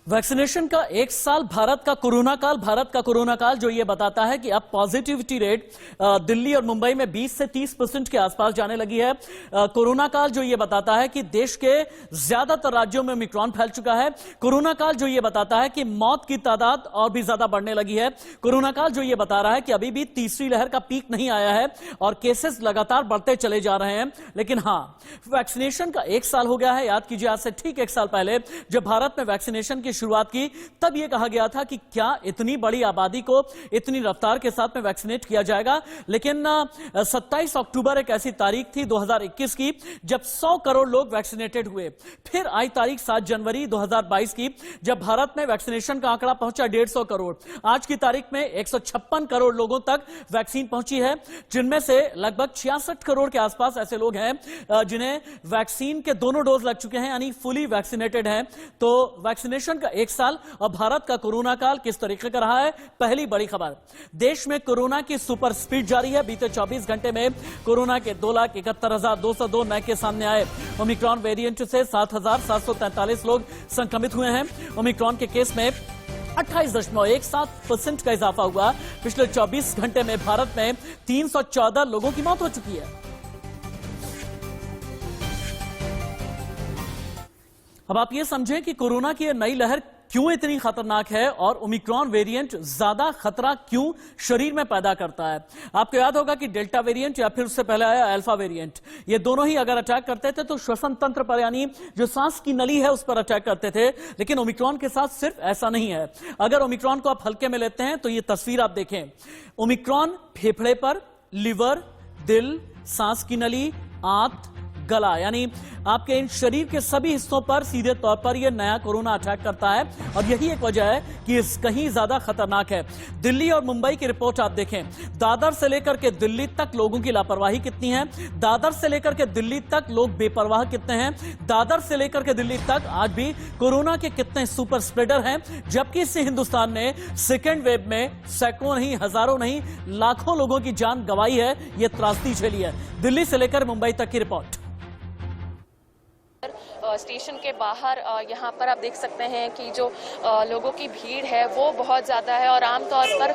Vaccination का एक साल, भारत का कोरोना काल जो ये बताता है कि अब पॉजिटिविटी रेट दिल्ली और मुंबई में 20 से 30% के आसपास जाने लगी है। कोरोना काल जो ये बताता है कि देश के ज्यादातर राज्यों में ओमिक्रॉन फैल चुका है। कोरोना काल जो ये बताता है कि मौत की तादाद और भी ज्यादा बढ़ने लगी है। कोरोना काल जो ये बता रहा है कि अभी भी तीसरी लहर का पीक नहीं आया है और केसेस लगातार बढ़ते चले जा रहे हैं। लेकिन हां, वैक्सीनेशन का एक साल हो गया है। याद कीजिए, आज से ठीक एक साल पहले जब भारत में वैक्सीनेशन की शुरुआत की, तब यह कहा गया था कि क्या इतनी बड़ी आबादी को इतनी रफ्तार के साथ में वैक्सीनेट किया जाएगा। लेकिन 27 अक्टूबर एक ऐसी तारीख थी 2021 की जब 100 करोड़ लोग वैक्सीनेटेड हुए। फिर आई तारीख 7 जनवरी 2022 की जब भारत में वैक्सीनेशन का आंकड़ा पहुंचा 150 करोड़। आज की तारीख में 156 करोड़ लोगों तक वैक्सीन पहुंची है, जिनमें से लगभग 66 करोड़ के आसपास ऐसे लोग हैं जिन्हें वैक्सीन के दोनों डोज लग चुके हैं, यानी फुली वैक्सीनेटेड हैं। तो वैक्सीनेशन का एक साल और भारत का कोरोना काल किस तरीके का रहा है, पहली बड़ी खबर। देश में कोरोना की सुपर स्पीड जारी है। बीते 24 घंटे में कोरोना के 2,71,202 नए केस सामने आए। ओमिक्रॉन वेरिएंट से 7,743 लोग संक्रमित हुए हैं। ओमिक्रॉन के केस में 28.17% का इजाफा हुआ। पिछले 24 घंटे में भारत में 314 लोगों की मौत हो चुकी है। अब आप ये समझें कि कोरोना की नई लहर क्यों इतनी खतरनाक है और ओमिक्रॉन वेरिएंट ज्यादा खतरा क्यों शरीर में पैदा करता है। आपको याद होगा कि डेल्टा वेरिएंट या फिर उससे पहले आया अल्फा वेरिएंट, ये दोनों ही अगर अटैक करते थे तो श्वसन तंत्र पर, यानी जो सांस की नली है उस पर अटैक करते थे। लेकिन ओमिक्रॉन के साथ सिर्फ ऐसा नहीं है। अगर ओमिक्रॉन को आप हल्के में लेते हैं तो ये तस्वीर आप देखें। ओमिक्रॉन फेफड़े पर, लिवर, दिल, सांस की नली, आंत, गला, यानी आपके इन शरीर के सभी हिस्सों पर सीधे तौर पर यह नया कोरोना अटैक करता है। और यही एक वजह है कि इस कहीं ज्यादा खतरनाक है। दिल्ली और मुंबई की रिपोर्ट आप देखें। दादर से लेकर के दिल्ली तक लोगों की लापरवाही कितनी है, दादर से लेकर के दिल्ली तक लोग बेपरवाह कितने हैं, दादर से लेकर के दिल्ली तक आज भी कोरोना के कितने सुपर स्प्रेडर हैं। जबकि इससे हिंदुस्तान ने सेकेंड वेव में सैकड़ों नहीं, हजारों नहीं, लाखों लोगों की जान गंवाई है, यह त्रासदी झेली है। दिल्ली से लेकर मुंबई तक की रिपोर्ट। स्टेशन के बाहर यहाँ पर आप देख सकते हैं कि जो लोगों की भीड़ है वो बहुत ज़्यादा है। और आमतौर पर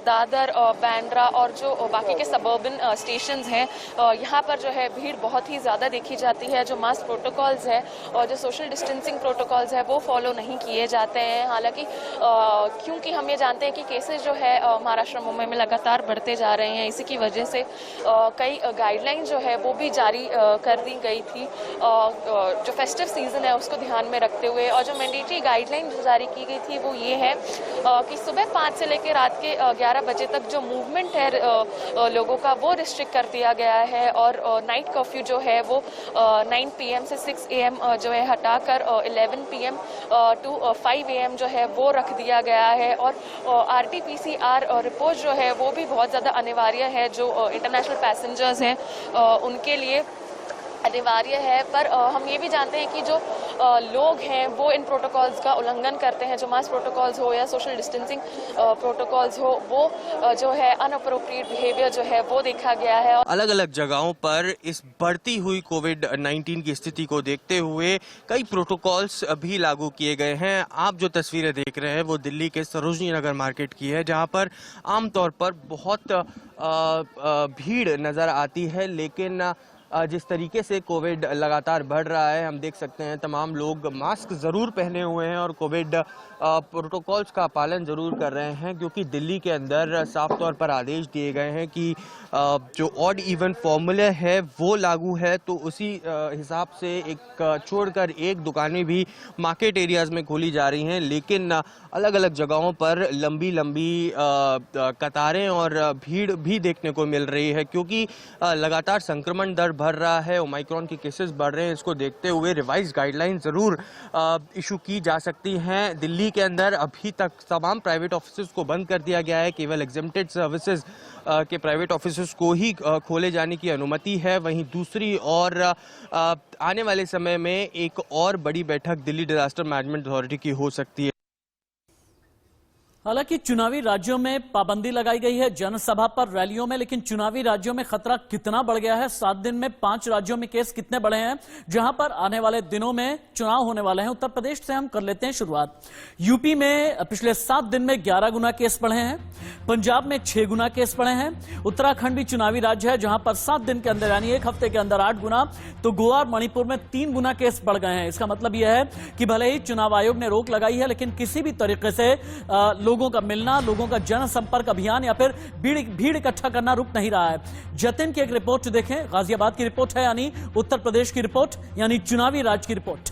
दादर, बांद्रा और जो बाकी के सबर्बन स्टेशंस हैं, यहाँ पर जो है भीड़ बहुत ही ज़्यादा देखी जाती है। जो मास्क प्रोटोकॉल्स है और जो सोशल डिस्टेंसिंग प्रोटोकॉल्स है वो फॉलो नहीं किए जाते हैं। हालांकि क्योंकि हम ये जानते हैं कि केसेस जो है महाराष्ट्र, मुंबई में लगातार बढ़ते जा रहे हैं, इसी की वजह से कई गाइडलाइन जो है वो भी जारी कर दी गई थी जो फेस्टिव सीजन है उसको ध्यान में रखते हुए। और जो मैंडेटरी गाइडलाइन जारी की गई थी वो ये है कि सुबह 5 से लेकर रात के 11 बजे तक जो मूवमेंट है लोगों का वो रिस्ट्रिक्ट कर दिया गया है। और नाइट कर्फ्यू जो है वो 9 PM से 6 AM जो है हटाकर 11 PM टू 5 AM जो है वो रख दिया गया है। और RT-PCR रिपोर्ट जो है वो भी बहुत ज़्यादा अनिवार्य है। जो इंटरनेशनल पैसेंजर्स हैं उनके लिए अनिवार्य है। पर हम ये भी जानते हैं कि जो लोग हैं वो इन प्रोटोकॉल्स का उल्लंघन करते हैं। जो मास्क प्रोटोकॉल्स हो या सोशल डिस्टेंसिंग प्रोटोकॉल्स हो, वो जो है अनअप्रोप्रिएट बिहेवियर जो है वो देखा गया है। अलग अलग जगहों पर इस बढ़ती हुई कोविड-19 की स्थिति को देखते हुए कई प्रोटोकॉल्स भी लागू किए गए हैं। आप जो तस्वीरें देख रहे हैं वो दिल्ली के सरोजनी नगर मार्केट की है, जहां पर आमतौर पर बहुत भीड़ नज़र आती है। लेकिन जिस तरीके से कोविड लगातार बढ़ रहा है, हम देख सकते हैं तमाम लोग मास्क ज़रूर पहने हुए हैं और कोविड प्रोटोकॉल्स का पालन ज़रूर कर रहे हैं, क्योंकि दिल्ली के अंदर साफ तौर पर आदेश दिए गए हैं कि जो ऑड इवन फॉर्मूला है वो लागू है। तो उसी हिसाब से एक छोड़कर एक दुकानें भी मार्केट एरियाज़ में खोली जा रही हैं। लेकिन अलग अलग जगहों पर लंबी लंबी कतारें और भीड़ भी देखने को मिल रही है, क्योंकि लगातार संक्रमण दर बढ़ रहा है, ओमाइक्रॉन के केसेस बढ़ रहे हैं। इसको देखते हुए रिवाइज गाइडलाइन ज़रूर इशू की जा सकती हैं। दिल्ली के अंदर अभी तक तमाम प्राइवेट ऑफिसेज को बंद कर दिया गया है। केवल एग्जेम्प्टेड सर्विसेज के प्राइवेट ऑफिसेज को ही खोले जाने की अनुमति है। वहीं दूसरी और आने वाले समय में एक और बड़ी बैठक दिल्ली डिजास्टर मैनेजमेंट अथॉरिटी की हो सकती है। हालांकि चुनावी राज्यों में पाबंदी लगाई गई है जनसभा पर, रैलियों में, लेकिन चुनावी राज्यों में खतरा कितना बढ़ गया है? 7 दिन में 5 राज्यों में केस कितने बढ़े हैं जहां पर आने वाले दिनों में चुनाव होने वाले हैं? उत्तर प्रदेश से हम कर लेते हैं शुरुआत। यूपी में पिछले 7 दिन में 11 गुना केस बढ़े हैं, पंजाब में 6 गुना केस बढ़े हैं, उत्तराखंड भी चुनावी राज्य है जहां पर 7 दिन के अंदर यानी 1 हफ्ते के अंदर 8 गुना, तो गोवा और मणिपुर में 3 गुना केस बढ़ गए हैं। इसका मतलब यह है कि भले ही चुनाव आयोग ने रोक लगाई है, लेकिन किसी भी तरीके से लोगों का मिलना, लोगों का जनसंपर्क अभियान या फिर भीड़ इकट्ठा करना रुक नहीं रहा है। जतिन की एक रिपोर्ट देखें, गाजियाबाद की रिपोर्ट है, यानी उत्तर प्रदेश की रिपोर्ट, यानी चुनावी राज्य की रिपोर्ट।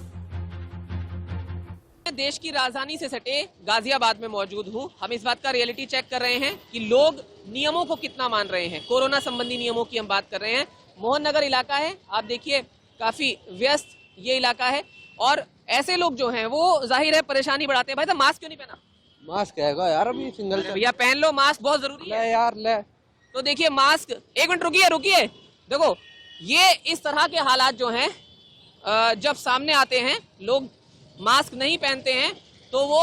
देश की राजधानी से सटे गाजियाबाद में मौजूद हूं। हम इस बात का रियलिटी चेक कर रहे हैं कि लोग नियमों को कितना मान रहे हैं। कोरोना संबंधी नियमों की हम बात कर रहे हैं। मोहन नगर इलाका है, आप देखिए काफी व्यस्त ये इलाका है और ऐसे लोग जो हैं वो जाहिर है परेशानी बढ़ाते हैं। भाई साहब मास्क क्यों नहीं पहना? मास्क है यार, अभी सिंगल भैया पहन लो, मास्क बहुत जरूरी है यार। ले तो देखिए मास्क, 1 मिनट रुकिए, देखो ये इस तरह के हालात जो हैं जब सामने आते हैं, लोग मास्क नहीं पहनते हैं तो वो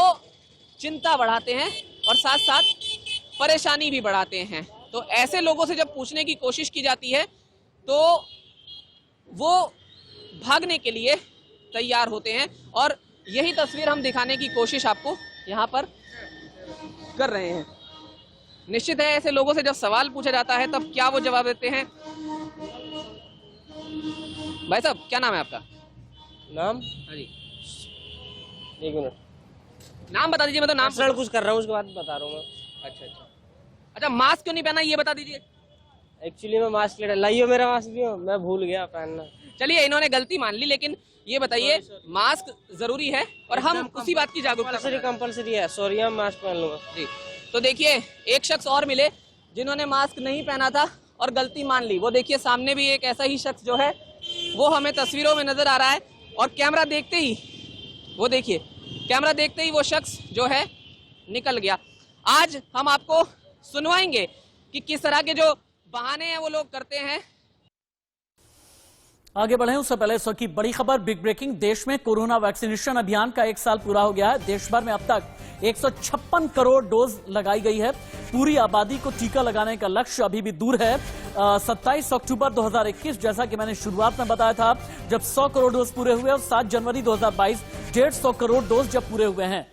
चिंता बढ़ाते हैं और साथ साथ परेशानी भी बढ़ाते हैं। तो ऐसे लोगों से जब पूछने की कोशिश की जाती है तो वो भागने के लिए तैयार होते हैं और यही तस्वीर हम दिखाने की कोशिश आपको यहाँ पर कर रहे हैं। निश्चित है ऐसे लोगों से जब सवाल पूछा जाता है तब क्या वो जवाब देते हैं। भाई साहब क्या नाम है आपका? नाम? हाँ जी, 1 मिनट नाम बता दीजिए। मैं तो नाम पर्सनल कुछ कर रहा हूँ, उसके बाद बता रहा हूँ मैं। अच्छा मास्क क्यों नहीं पहना ये बता दीजिए। एक्चुअली मैं मास्क ले लाइयो, मेरा मास्क भी हो, मैं भूल गया पहनना। चलिए इन्होंने गलती मान ली, लेकिन ये बताइए मास्क जरूरी है और हम उसी बात की जागरूकता कंपलसरी है। सॉरी, हम मास्क पहन लूंगा जी। तो देखिए एक शख्स और मिले जिन्होंने मास्क नहीं पहना था और गलती मान ली। वो देखिए सामने भी एक ऐसा ही शख्स जो है वो हमें तस्वीरों में नजर आ रहा है और कैमरा देखते ही वो देखिए कैमरा देखते ही वो शख्स जो है निकल गया। आज हम आपको सुनवाएंगे कि किस तरह के जो बहाने हैं वो लोग करते हैं। आगे बढ़े उससे पहले इस वक्त की बड़ी खबर, बिग ब्रेकिंग। देश में कोरोना वैक्सीनेशन अभियान का 1 साल पूरा हो गया है। देश भर में अब तक 156 करोड़ डोज लगाई गई है। पूरी आबादी को टीका लगाने का लक्ष्य अभी भी दूर है। 27 अक्टूबर 2021, जैसा कि मैंने शुरुआत में बताया था, जब 100 करोड़ डोज पूरे हुए और 7 जनवरी 2022 150 करोड़ डोज जब पूरे हुए हैं।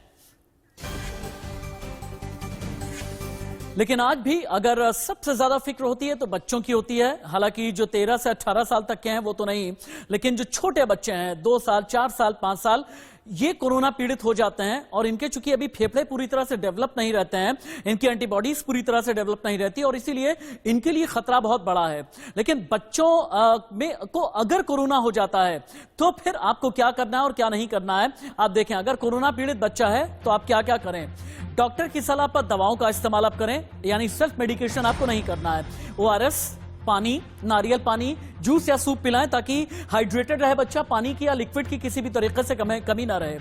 लेकिन आज भी अगर सबसे ज्यादा फिक्र होती है तो बच्चों की होती है। हालांकि जो 13 से 18 साल तक के हैं वो तो नहीं, लेकिन जो छोटे बच्चे हैं 2 साल, 4 साल, 5 साल, ये कोरोना पीड़ित हो जाते हैं और इनके चूंकि अभी फेफड़े पूरी तरह से डेवलप नहीं रहते हैं, इनकी एंटीबॉडीज पूरी तरह से डेवलप नहीं रहती और इसीलिए इनके लिए खतरा बहुत बड़ा है। लेकिन बच्चों में को अगर कोरोना हो जाता है तो फिर आपको क्या करना है और क्या नहीं करना है, आप देखें। अगर कोरोना पीड़ित बच्चा है तो आप क्या क्या करें। डॉक्टर की सलाह पर दवाओं का इस्तेमाल आप करें, यानी सेल्फ मेडिकेशन आपको नहीं करना है। ORS, पानी, नारियल पानी, जूस या सूप पिलाएं ताकि हाइड्रेटेड रहे बच्चा। पानी की या लिक्विड की किसी भी तरीके से कमी ना रहे।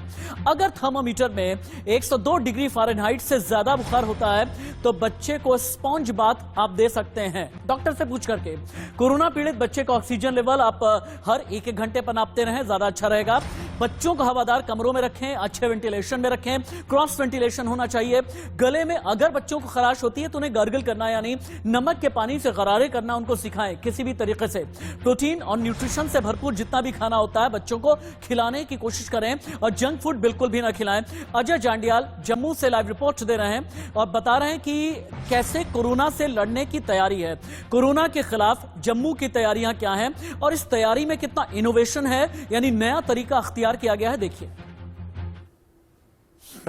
अगर थर्मामीटर में 102 डिग्री फ़ारेनहाइट से ज्यादा बुखार होता है तो बच्चे को स्पॉन्ज बाथ आप दे सकते हैं डॉक्टर से पूछ करके। कोरोना पीड़ित बच्चे का ऑक्सीजन लेवल आप हर 1-1 घंटे पर नापते रहें, ज्यादा अच्छा रहेगा। बच्चों को हवादार कमरों में रखें, अच्छे वेंटिलेशन में रखें, क्रॉस वेंटिलेशन होना चाहिए। गले में अगर बच्चों को खराश होती है तो उन्हें गार्गल करना, यानी नमक के पानी से गरारे करना उनको सिखाएं किसी भी तरीके से। प्रोटीन और न्यूट्रिशन से भरपूर जितना भी खाना होता है बच्चों को खिलाने की कोशिश करें और जंक फूड बिल्कुल भी ना खिलाएं। अजय जांडियाल जम्मू से लाइव रिपोर्ट दे रहे हैं और बता रहे हैं कि कैसे कोरोना से लड़ने की तैयारी है, कोरोना के खिलाफ जम्मू की तैयारियां क्या हैं और इस तैयारी में कितना इनोवेशन है, यानी नया तरीका अख्तियार किया गया है। देखिए,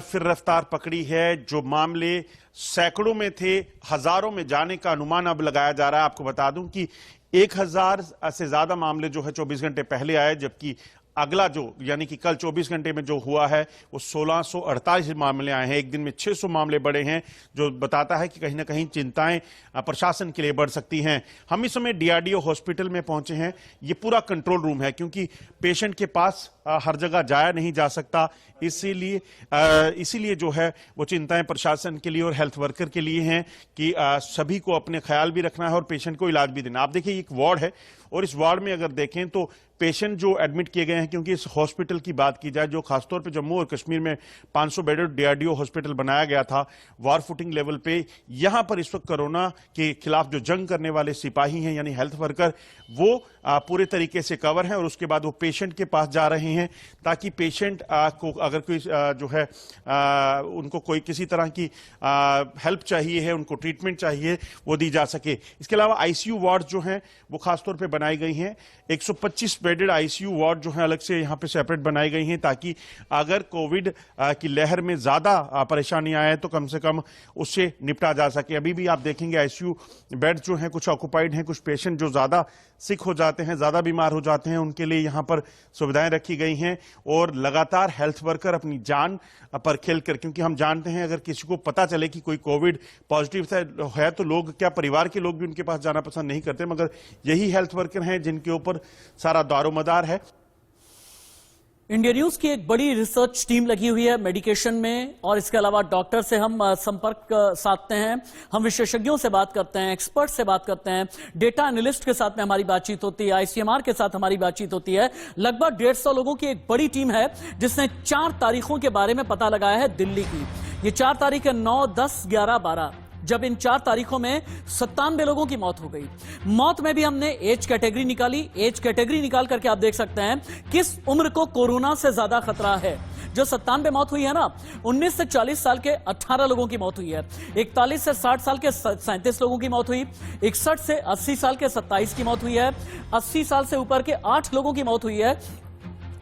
फिर रफ्तार पकड़ी है। जो मामले सैकड़ों में थे, हजारों में जाने का अनुमान अब लगाया जा रहा है। आपको बता दूं कि 1000 से ज्यादा मामले जो है 24 घंटे पहले आए, जबकि अगला जो यानी कि कल 24 घंटे में जो हुआ है वो 1648 मामले आए हैं। एक दिन में 600 मामले बढ़े हैं, जो बताता है कि कहीं ना कहीं चिंताएं प्रशासन के लिए बढ़ सकती हैं। हम इस समय DRDO हॉस्पिटल में पहुंचे हैं। ये पूरा कंट्रोल रूम है क्योंकि पेशेंट के पास हर जगह जाया नहीं जा सकता, इसीलिए जो है वो चिंताएं प्रशासन के लिए और हेल्थ वर्कर के लिए हैं कि सभी को अपने ख्याल भी रखना है और पेशेंट को इलाज भी देना। आप देखिए एक वार्ड है और इस वार्ड में अगर देखें तो पेशेंट जो एडमिट किए गए हैं, क्योंकि इस हॉस्पिटल की बात की जाए जो खासतौर पे जम्मू और कश्मीर में 500 बेडेड डीआरडीओ हॉस्पिटल बनाया गया था वार फुटिंग लेवल पे, यहां पर इस वक्त कोरोना के खिलाफ जो जंग करने वाले सिपाही हैं यानी हेल्थ वर्कर, वो पूरे तरीके से कवर हैं और उसके बाद वो पेशेंट के पास जा रहे हैं ताकि पेशेंट को अगर कोई जो है उनको कोई किसी तरह की हेल्प चाहिए है, उनको ट्रीटमेंट चाहिए, वो दी जा सके। इसके अलावा आईसीयू वार्ड जो हैं वो खासतौर पे बनाई गई हैं। 125 बेडेड आईसीयू वार्ड जो है अलग से यहाँ पे सेपरेट बनाई गई हैं ताकि अगर कोविड की लहर में ज्यादा परेशानी आए तो कम से कम उससे निपटा जा सके। अभी भी आप देखेंगे आईसीयू बेड जो हैं कुछ ऑक्युपाइड हैं, कुछ पेशेंट जो ज्यादा सिक हो जाते हैं, ज्यादा बीमार हो जाते हैं, उनके लिए यहाँ पर सुविधाएं रखी गई हैं और लगातार हेल्थ वर्कर अपनी जान पर खेलकर, क्योंकि हम जानते हैं अगर किसी को पता चले कि कोई कोविड पॉजिटिव है तो लोग क्या परिवार के लोग भी उनके पास जाना पसंद नहीं करते, मगर यही हेल्थ वर्कर हैं जिनके ऊपर सारा दारोमदार है। इंडिया न्यूज की एक बड़ी रिसर्च टीम लगी हुई है मेडिकेशन में, और इसके अलावा डॉक्टर से हम संपर्क साधते हैं, हम विशेषज्ञों से बात करते हैं, एक्सपर्ट से बात करते हैं, डेटा एनालिस्ट के साथ में हमारी बातचीत होती है, आईसीएमआर के साथ हमारी बातचीत होती है। लगभग 150 लोगों की एक बड़ी टीम है जिसने 4 तारीखों के बारे में पता लगाया है दिल्ली की। ये 4 तारीख है 9, 10, 11, 12, जब इन 4 तारीखों में 97 लोगों की मौत हो गई। मौत में भी हमने एज कैटेगरी निकाली। एज कैटेगरी निकाल करके आप देख सकते हैं किस उम्र को कोरोना से ज्यादा खतरा है। जो 97 मौत हुई है ना, 19 से 40 साल के 18 लोगों की मौत हुई है, 41 से 60 साल के 37 लोगों की मौत हुई, 61 से 80 साल के 27 की मौत हुई है, 80 साल से ऊपर के 8 लोगों की मौत हुई है।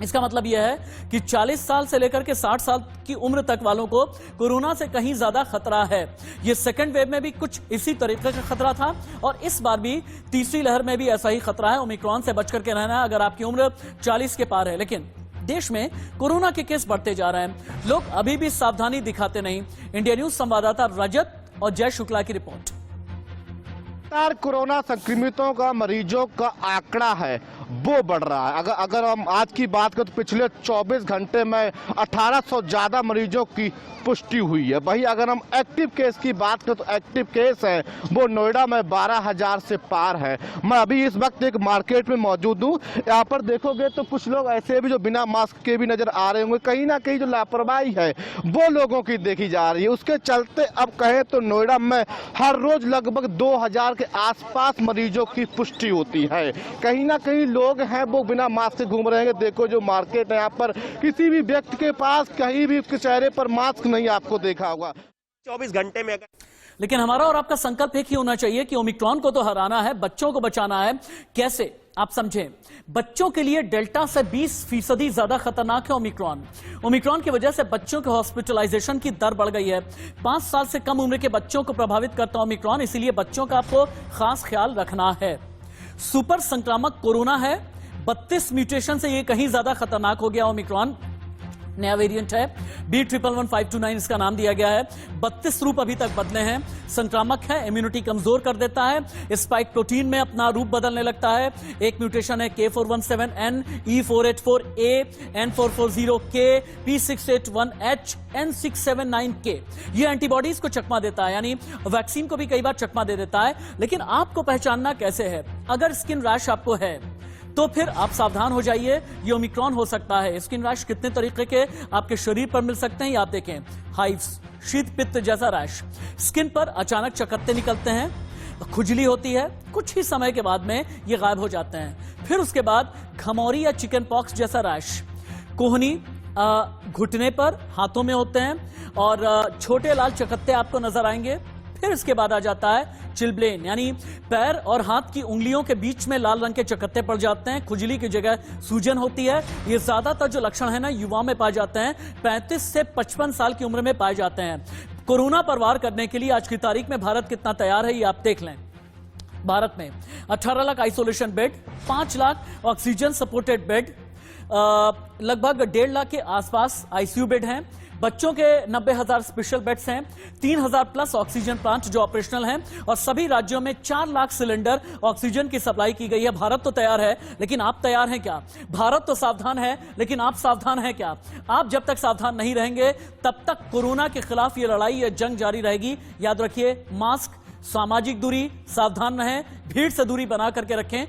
इसका मतलब यह है कि 40 साल से लेकर के 60 साल की उम्र तक वालों को कोरोना से कहीं ज्यादा खतरा है। यह सेकेंड वेव में भी कुछ इसी तरीके का खतरा था और इस बार भी तीसरी लहर में भी ऐसा ही खतरा है। ओमिक्रॉन से बचकर के रहना है अगर आपकी उम्र 40 के पार है। लेकिन देश में कोरोना के केस बढ़ते जा रहे हैं, लोग अभी भी सावधानी दिखाते नहीं। इंडिया न्यूज संवाददाता रजत और जय शुक्ला की रिपोर्ट। कोरोना संक्रमितों का मरीजों का आंकड़ा है वो बढ़ रहा है। अगर हम आज की बात करें तो पिछले 24 घंटे में 1800 ज्यादा मरीजों की पुष्टि हुई है। वहीं अगर हम एक्टिव केस की बात करें तो एक्टिव केस है वो नोएडा में 12,000 से पार है। मैं अभी इस वक्त एक मार्केट में मौजूद हूँ। यहाँ पर देखोगे तो कुछ लोग ऐसे भी जो बिना मास्क के भी नजर आ रहे होंगे। कहीं ना कहीं जो लापरवाही है वो लोगों की देखी जा रही है। उसके चलते अब कहें तो नोएडा में हर रोज लगभग 2000 के आसपास मरीजों की पुष्टि होती है। कहीं ना कहीं लोग हैं वो बिना मास्क से घूम रहे हैं। देखो जो मार्केट है यहाँ पर किसी भी व्यक्ति के पास कहीं भी उसके चेहरे पर मास्क नहीं आपको देखा होगा 24 घंटे में। लेकिन हमारा और आपका संकल्प एक ही होना चाहिए कि ओमिक्रॉन को तो हराना है, बच्चों को बचाना है। कैसे आप समझें, बच्चों के लिए डेल्टा से 20% ज्यादा खतरनाक है ओमिक्रॉन। ओमिक्रॉन की वजह से बच्चों के हॉस्पिटलाइजेशन की दर बढ़ गई है। 5 साल से कम उम्र के बच्चों को प्रभावित करता है ओमिक्रॉन, इसीलिए बच्चों का आपको खास ख्याल रखना है। सुपर संक्रामक कोरोना है, 32 म्यूटेशन से यह कहीं ज्यादा खतरनाक हो गया ओमिक्रॉन। नया वेरिएंट है, B111-529 इसका नाम दिया गया है। 32 रूप अभी तक बदले हैं। संक्रामक है, इम्यूनिटी कमजोर कर देता है, स्पाइक प्रोटीन में अपना रूप बदलने लगता है। एक म्यूटेशन है K417N, E484A, N440K, P681H, N679K। ये एंटीबॉडीज को चकमा देता है, यानी वैक्सीन को भी कई बार चकमा दे देता है। लेकिन आपको पहचानना कैसे है? अगर स्किन रैश आपको है तो फिर आप सावधान हो जाइए, ये ओमिक्रॉन हो सकता है। स्किन रैश कितने तरीके के आपके शरीर पर मिल सकते हैं ये आप देखें। हाइव्स, शीत पित्त जैसा रैश, स्किन पर अचानक चकत्ते निकलते हैं, खुजली होती है, कुछ ही समय के बाद में ये गायब हो जाते हैं। फिर उसके बाद घमौरी या चिकन पॉक्स जैसा रैश, कोहनी घुटने पर, हाथों में होते हैं और छोटे लाल चकत्ते आपको नजर आएंगे। फिर इसके बाद आ जाता है चिलब्लेन, यानी पैर और हाथ की उंगलियों के बीच में लाल रंग के चकत्ते पड़ जाते हैं। खुजली की जगह सूजन होती है। ये ज्यादातर जो लक्षण है ना युवा में पाए जाते हैं, 35 से 55 साल की उम्र में पाए जाते हैं। कोरोना पर वार करने के लिए आज की तारीख में भारत कितना तैयार है ये आप देख लें। भारत में 18 lakh isolation bed, 5 lakh oxygen supported bed, लगभग 1.5 लाख के आसपास आईसीयू बेड हैं। बच्चों के 90,000 स्पेशल बेड्स हैं, 3,000 प्लस ऑक्सीजन प्लांट जो ऑपरेशनल हैं और सभी राज्यों में 4 लाख सिलेंडर ऑक्सीजन की सप्लाई की गई है। भारत तो तैयार है, लेकिन आप तैयार हैं क्या? भारत तो सावधान है, लेकिन आप सावधान हैं क्या? आप जब तक सावधान नहीं रहेंगे तब तक कोरोना के खिलाफ ये लड़ाई, ये जंग जारी रहेगी। याद रखिए, मास्क, सामाजिक दूरी, सावधान रहें, भीड़ से दूरी बना करके रखें।